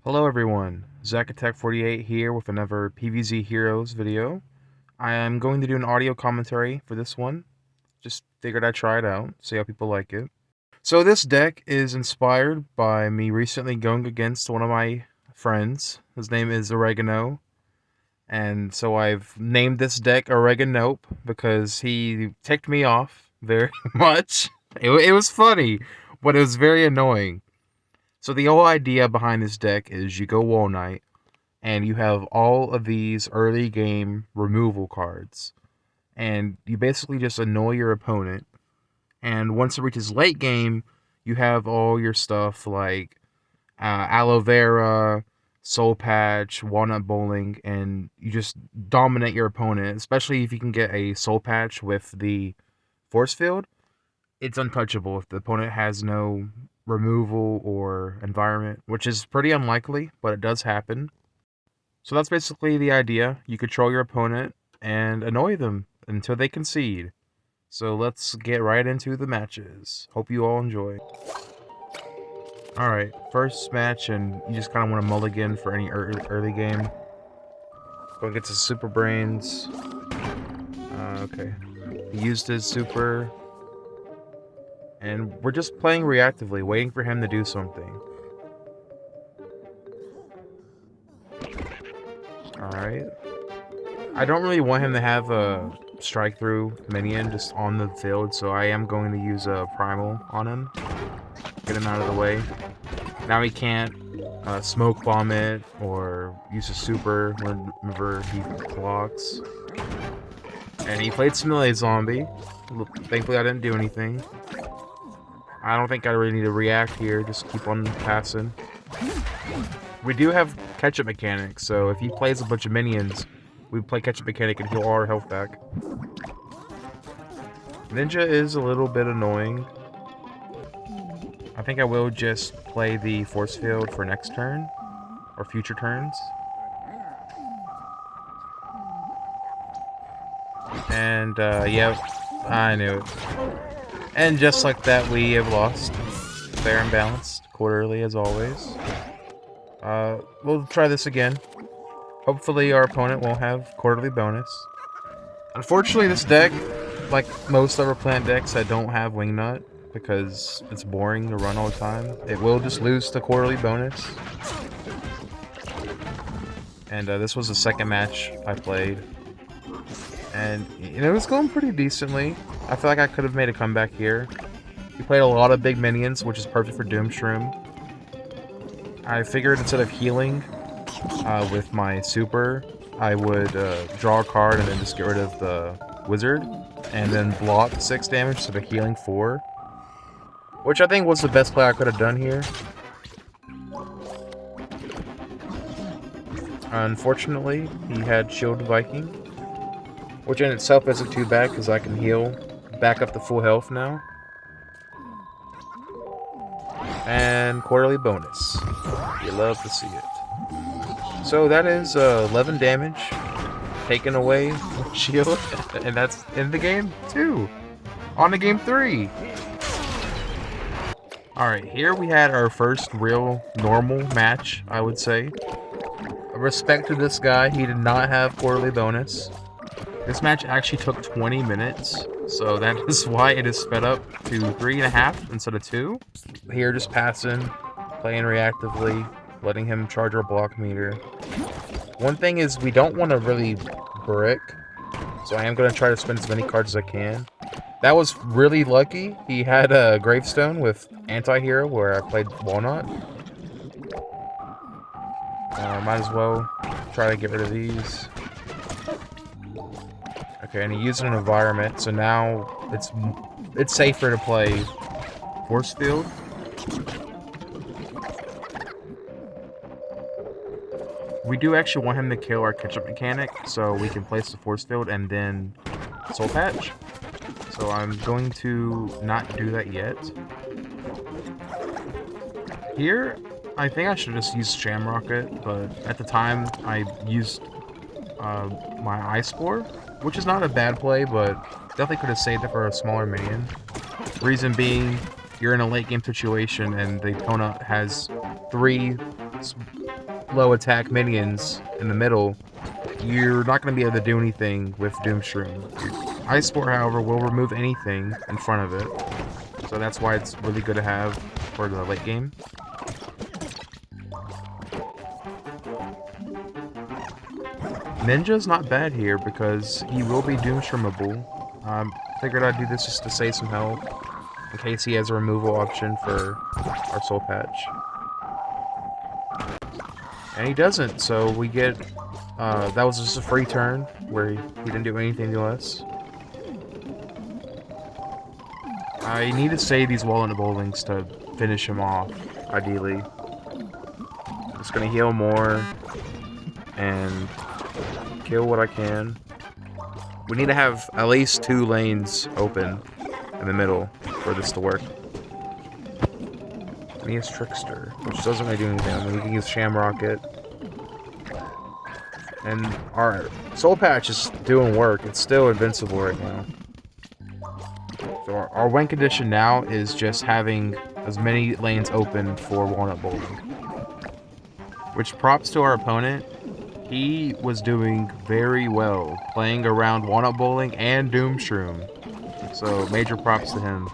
Hello everyone, ZachAttack48 here with another PvZ Heroes video. I am going to do an audio commentary for this one. Just figured I'd try it out, see how people like it. So this deck is inspired by me recently going against one of my friends. His name is Oregano. And so I've named this deck Oreganope because he ticked me off very much. It was funny, but it was very annoying. So the whole idea behind this deck is you go WallKnight, and you have all of these early game removal cards. And you basically just annoy your opponent. And once it reaches late game, you have all your stuff like Aloe Vera, Soul Patch, Walnut Bowling, and you just dominate your opponent, especially if you can get a Soul Patch with the Force Field. It's untouchable if the opponent has no removal or environment, which is pretty unlikely, but it does happen. So that's basically the idea. You control your opponent and annoy them until they concede. So let's get right into the matches. Hope you all enjoy. Alright, first match, and you just kind of want to mulligan for any early game. Going against his Super Brains. Okay. He used his Super. And we're just playing reactively, waiting for him to do something. Alright. I don't really want him to have a strike through minion just on the field, so I am going to use a primal on him. Get him out of the way. Now he can't smoke bomb it or use a super whenever he blocks. And he played Simulate Zombie. Thankfully I didn't do anything. I don't think I really need to react here, just keep on passing. We do have catch-up mechanics, so if he plays a bunch of minions, we play catch-up mechanic and heal all our health back. Ninja is a little bit annoying. I think I will just play the force field for next turn, or future turns. And, yep, I knew it. And just like that, we have lost. Fair and balanced, quarterly as always. We'll try this again. Hopefully our opponent won't have quarterly bonus. Unfortunately, this deck, like most other plant decks that don't have Wingnut, because it's boring to run all the time, it will just lose the quarterly bonus. And this was the second match I played. And it was going pretty decently. I feel like I could have made a comeback here. He played a lot of big minions, which is perfect for Doomshroom. I figured instead of healing with my super, I would draw a card and then just get rid of the wizard, and then block 6 damage instead of healing 4. Which I think was the best play I could have done here. Unfortunately, he had Shield Viking, which in itself isn't too bad because I can heal back up to full health now. And quarterly bonus. You love to see it. So that is 11 damage taken away with shield, and that's in the game 2. On to game 3. Alright, here we had our first real normal match, I would say. Respect to this guy, he did not have quarterly bonus. This match actually took 20 minutes, so that is why it is sped up to 3.5 instead of 2. Here, just passing, playing reactively, letting him charge our block meter. One thing is, we don't want to really brick, so I am going to try to spend as many cards as I can. That was really lucky. He had a Gravestone with Anti-Hero where I played Walnut. Might as well try to get rid of these. Okay, and he used an environment, so now it's safer to play Force Field. We do actually want him to kill our catch-up mechanic, so we can place the Force Field and then Soul Patch. So I'm going to not do that yet. Here, I think I should just use Shamrocket, but at the time I used my Ice Spore, which is not a bad play, but definitely could have saved it for a smaller minion. Reason being, you're in a late game situation and the opponent has 3 low attack minions in the middle, you're not going to be able to do anything with Doomshroom. Ice Sport, however, will remove anything in front of it, so that's why it's really good to have for the late game. Ninja's not bad here because he will be Doomshroomable. Figured I'd do this just to save some health in case he has a removal option for our Soul Patch. And he doesn't, so we get... that was just a free turn where he didn't do anything to us. I need to save these WallKnight bowlings to finish him off, ideally. Just gonna heal more and kill what I can. We need to have at least 2 lanes open in the middle for this to work. And he has Trickster, which doesn't really do anything. I mean, we can use Shamrocket. And our Soul Patch is doing work. It's still invincible right now. So our win condition now is just having as many lanes open for WallKnight bowling. Which props to our opponent. He was doing very well playing around WallKnight bowling and Doomshroom. So major props to him.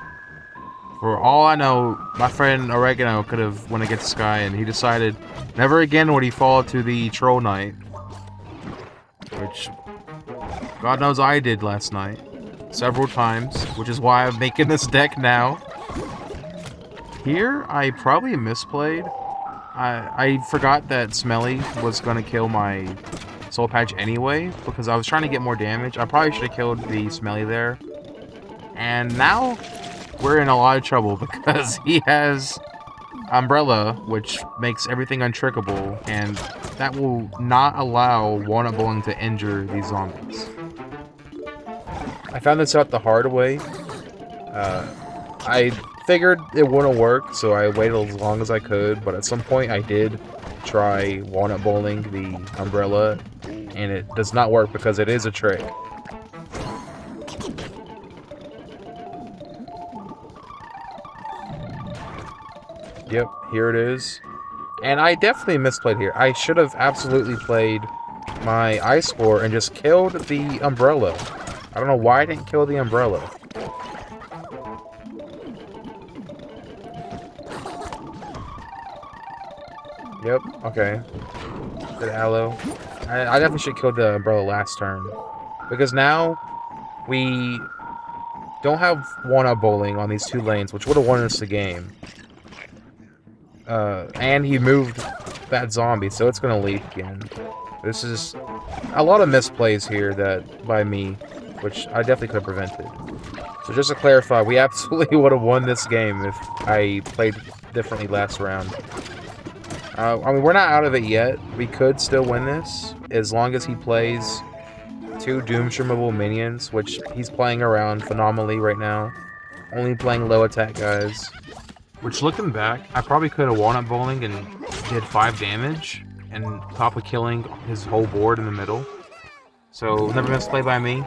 For all I know, my friend Oregano could have went against Sky, and he decided never again would he fall to the Troll Knight. Which, God knows I did last night. Several times, which is why I'm making this deck now. Here, I probably misplayed. I forgot that Smelly was going to kill my Soul Patch anyway, because I was trying to get more damage. I probably should have killed the Smelly there. And now, we're in a lot of trouble, because he has Umbrella, which makes everything untrickable, and that will not allow WallKnight bowling to injure these zombies. I found this out the hard way. I figured it wouldn't work, so I waited as long as I could, but at some point I did try WallKnight bowling the Umbrella, and it does not work because it is a trick. Yep, here it is. And I definitely misplayed here. I should have absolutely played my Ice Spore and just killed the Umbrella. I don't know why I didn't kill the Umbrella. Yep, okay. Good Aloe. I definitely should kill the Umbrella last turn. Because now, we don't have WallKnight bowling on these 2 lanes, which would have won us the game. And he moved that zombie, so it's gonna leap again. This is a lot of misplays here by me, which I definitely could have prevented. So just to clarify, we absolutely would have won this game if I played differently last round. I mean, we're not out of it yet. We could still win this, as long as he plays 2 Doomshroomable minions, which he's playing around phenomenally right now. Only playing low attack guys. Which, looking back, I probably could have WallKnight bowling and did 5 damage, and probably killing his whole board in the middle. So, never misplay by me.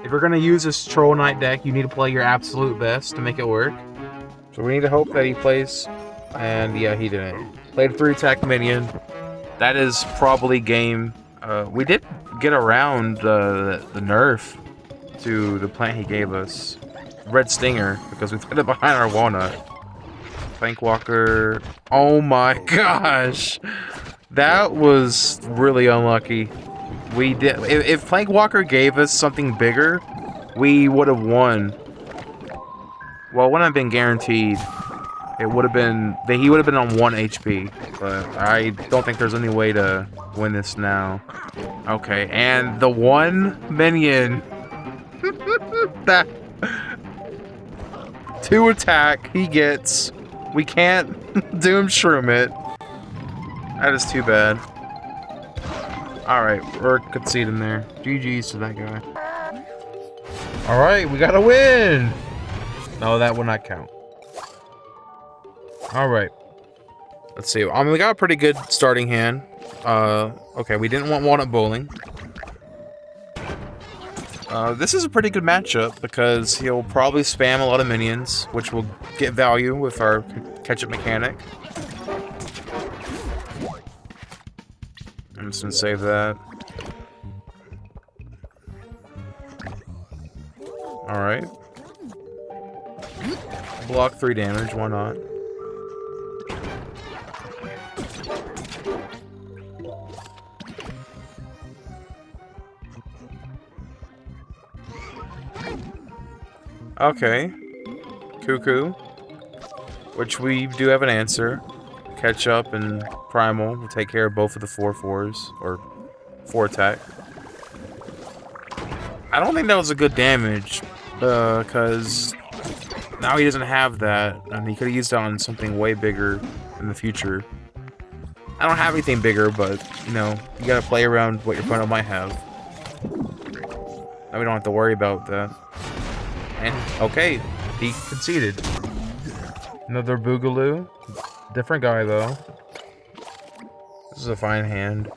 If you're going to use this Troll Knight deck, you need to play your absolute best to make it work. So we need to hope that he plays, and yeah, he didn't. Played 3 attack minion. That is probably game. We did get around the nerf to the plant he gave us. Red Stinger, because we put it behind our WallKnight. Plankwalker. Oh my gosh! That was really unlucky. We did. If Plankwalker gave us something bigger, we would have won. Well, it wouldn't have been guaranteed. It would have been... He would have been on 1 HP. But I don't think there's any way to win this now. Okay, and the 1 minion... that... 2 attack he gets. We can't Doomshroom it. That is too bad. Alright, we're conceding there. GG's to that guy. Alright, we got a win! No, that will not count. Alright. Let's see. I mean, we got a pretty good starting hand. Okay, we didn't want WallKnight bowling. This is a pretty good matchup because he'll probably spam a lot of minions, which will get value with our catch-up mechanic. I'm just gonna save that. Alright. Block 3 damage, why not? Okay. Cuckoo. Which we do have an answer. Catch up and Primal will take care of both of the 4/4s, or 4 attack. I don't think that was a good damage, because now he doesn't have that, and he could have used it on something way bigger in the future. I don't have anything bigger, but, you know, you gotta play around what your opponent might have. Now we don't have to worry about that. And, okay, he conceded. Another Boogaloo. Different guy, though. This is a fine hand.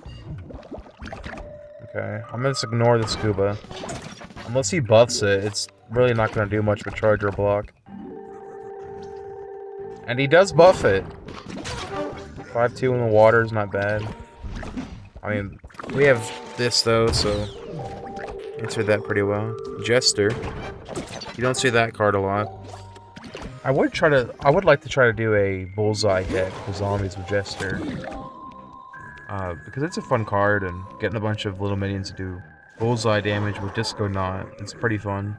Okay, I'm gonna just ignore the scuba. Unless he buffs it, it's really not gonna do much of a charge or block. And he does buff it. 5-2 in the water is not bad. I mean, we have this, though, so... answered that pretty well. Jester. You don't see that card a lot. I would like to try to do a bullseye deck for zombies with Jester. Because it's a fun card, and getting a bunch of little minions to do bullseye damage with Disco Knot, it's pretty fun.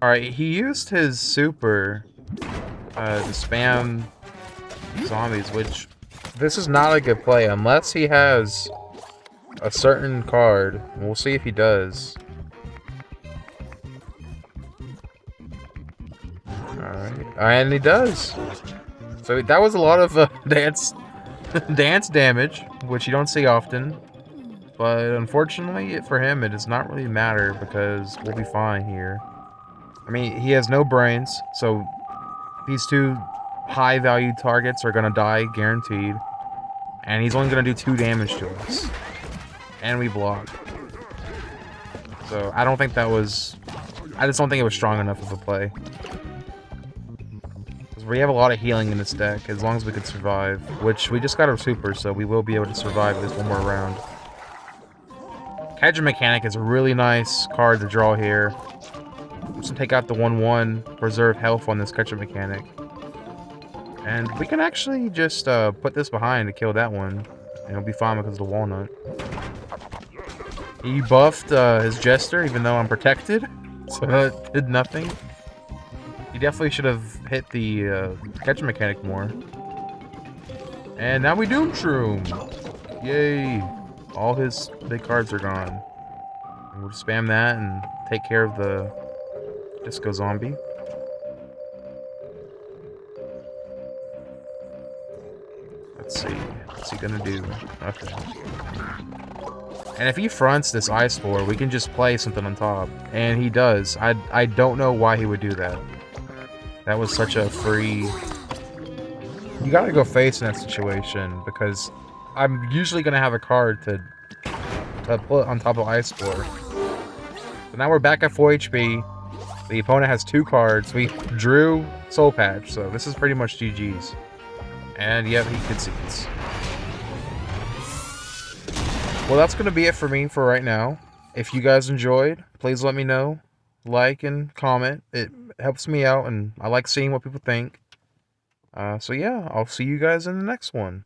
Alright, he used his super to spam zombies, which this is not a good play unless he has a certain card. We'll see if he does. Alright, and he does. So that was a lot of dance damage, which you don't see often. But unfortunately for him, it does not really matter because we'll be fine here. I mean, he has no brains, so these two high-value targets are gonna die, guaranteed. And he's only gonna do 2 damage to us. And we block. So I don't think that was... I just don't think it was strong enough of a play. We have a lot of healing in this deck, as long as we can survive. Which, we just got our super, so we will be able to survive this one more round. Catcher Mechanic is a really nice card to draw here. I'm just gonna take out the 1/1, preserve health on this Catcher Mechanic. And we can actually just put this behind to kill that one. And it'll be fine because of the Walnut. He buffed his Jester, even though I'm protected. So that did nothing. He definitely should have hit the Catcher Mechanic more. And now we Doom Shroom! Yay! All his big cards are gone. And we'll spam that and take care of the Disco Zombie. Let's see. What's he gonna do? Okay. And if he fronts this Ice Spore, we can just play something on top. And he does. I don't know why he would do that. That was such a free... You gotta go face in that situation, because I'm usually gonna have a card to put on top of Ice Spore. So now we're back at 4 HP. The opponent has 2 cards. We drew Soul Patch, so this is pretty much GG's. And yep, he concedes. Well, that's gonna be it for me for right now. If you guys enjoyed, please let me know. Like and comment. It helps me out, and I like seeing what people think. So yeah, I'll see you guys in the next one.